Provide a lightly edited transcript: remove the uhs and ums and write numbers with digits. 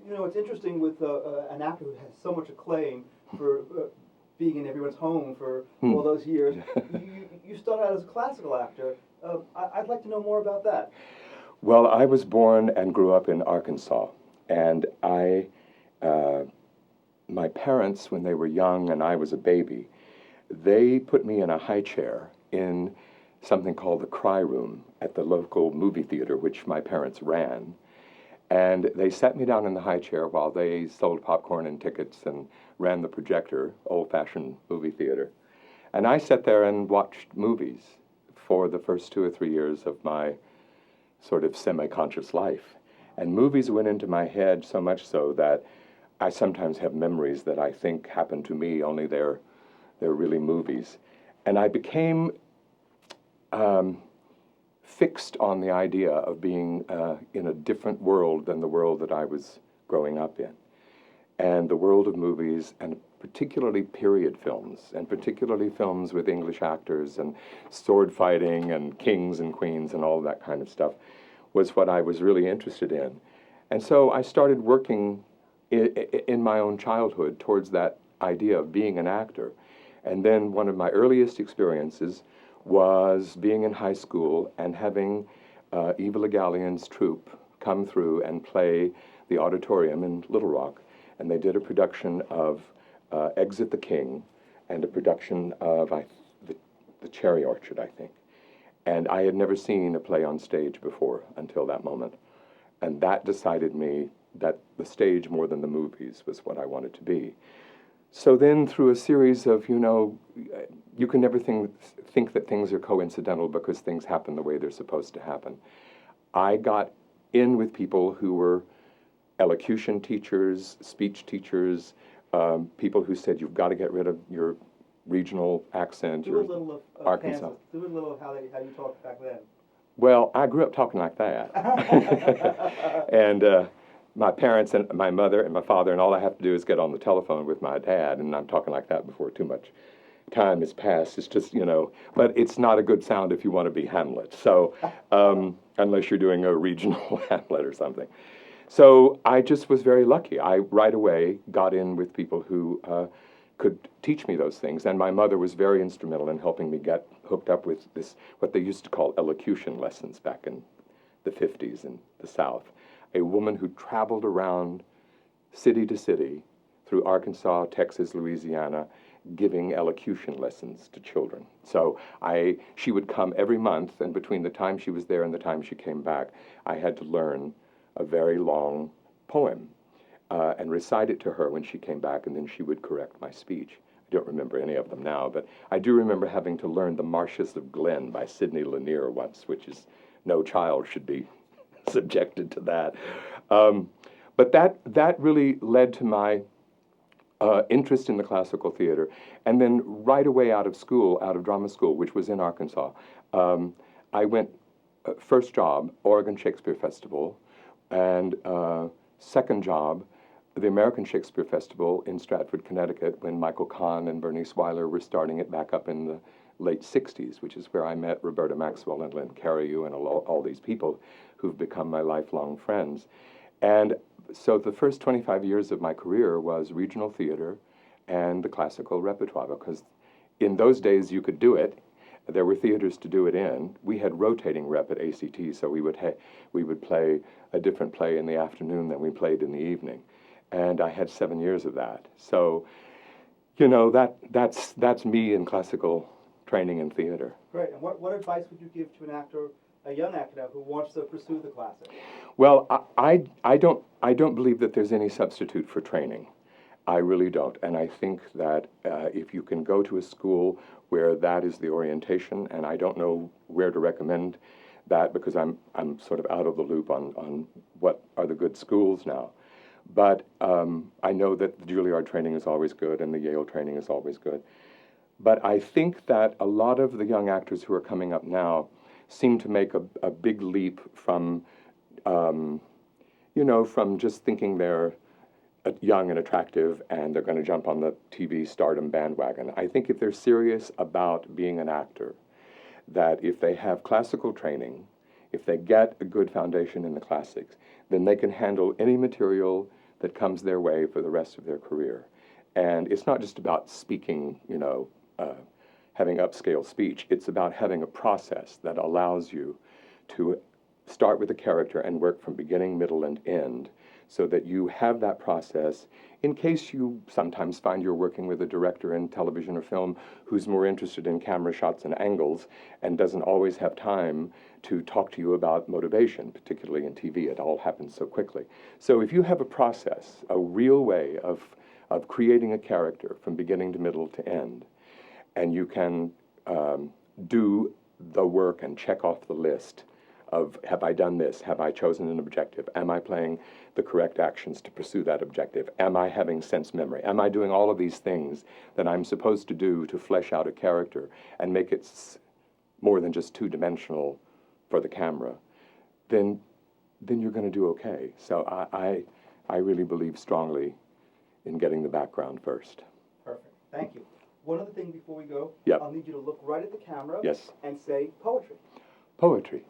You know, it's interesting with an actor who has so much acclaim for being in everyone's home for all those years. You started out as a classical actor. I'd like to know more about that. Well, I was born and grew up in Arkansas, and my parents, when they were young and I was a baby, they put me in a high chair in something called the Cry Room at the local movie theater, which my parents ran. And they sat me down in the high chair while they sold popcorn and tickets and ran the projector, old-fashioned movie theater. And I sat there and watched movies for the first 2 or 3 years of my sort of semi-conscious life. And movies went into my head so much so that I sometimes have memories that I think happened to me, only they're really movies. And I became fixed on the idea of being in a different world than the world that I was growing up in. And the world of movies, and particularly period films, and particularly films with English actors and sword fighting and kings and queens and all that kind of stuff, was what I was really interested in. And so I started working in my own childhood towards that idea of being an actor. And then one of my earliest experiences was being in high school and having Eva Le Gallienne's troupe come through and play the auditorium in Little Rock. And they did a production of Exit the King and a production of the Cherry Orchard, I think. And I had never seen a play on stage before until that moment. And that decided me that the stage more than the movies was what I wanted to be. So then through a series of, you can never think that things are coincidental because things happen the way they're supposed to happen. I got in with people who were elocution teachers, speech teachers, people who said, you've got to get rid of your regional accent, Do a little of Arkansas. Kansas. Do a little of how you talked back then. Well, I grew up talking like that. And my parents and my mother and my father, and all I have to do is get on the telephone with my dad, and I'm talking like that before too much time has passed. It's just, but it's not a good sound if you want to be Hamlet. So unless you're doing a regional Hamlet or something. So I just was very lucky. I right away got in with people who could teach me those things. And my mother was very instrumental in helping me get hooked up with this, what they used to call elocution lessons back in the 50s in the South. A woman who traveled around city to city through Arkansas, Texas, Louisiana, giving elocution lessons to children. So she would come every month, and between the time she was there and the time she came back, I had to learn a very long poem and recite it to her when she came back, and then she would correct my speech. I don't remember any of them now, but I do remember having to learn The Marshes of Glen by Sidney Lanier once, which is, no child should be subjected to that. But that really led to my interest in the classical theater. And then right away out of drama school, which was in Arkansas, I went, first job, Oregon Shakespeare Festival, and second job, the American Shakespeare Festival in Stratford, Connecticut, when Michael Kahn and Bernice Weiler were starting it back up in the late 60s, which is where I met Roberta Maxwell and Lynn Carreyrou and all these people who've become my lifelong friends. And so the first 25 years of my career was regional theater and the classical repertoire, because in those days you could do it. There were theaters to do it in. We had rotating rep at ACT, so we would play a different play in the afternoon than we played in the evening. And I had 7 years of that. So, that's me in classical training in theater. Great. And what advice would you give to an actor, a young actor who wants to pursue the classics? Well, I don't believe that there's any substitute for training. I really don't. And I think that if you can go to a school where that is the orientation, and I don't know where to recommend that because I'm sort of out of the loop on what are the good schools now. But I know that the Juilliard training is always good and the Yale training is always good. But I think that a lot of the young actors who are coming up now seem to make a big leap from, from just thinking they're young and attractive and they're going to jump on the TV stardom bandwagon. I think if they're serious about being an actor, that if they have classical training, if they get a good foundation in the classics, then they can handle any material that comes their way for the rest of their career. And it's not just about speaking, having upscale speech. It's about having a process that allows you to start with a character and work from beginning, middle, and end, so that you have that process in case you sometimes find you're working with a director in television or film who's more interested in camera shots and angles and doesn't always have time to talk to you about motivation, particularly in TV. It all happens so quickly. So if you have a process, a real way of creating a character from beginning to middle to end, and you can do the work and check off the list of, have I done this? Have I chosen an objective? Am I playing the correct actions to pursue that objective? Am I having sense memory? Am I doing all of these things that I'm supposed to do to flesh out a character and make it more than just two-dimensional for the camera? Then you're going to do okay. So I really believe strongly in getting the background first. Perfect. Thank you. One other thing before we go. Yep. I'll need you to look right at the camera. Yes. And say poetry. Poetry.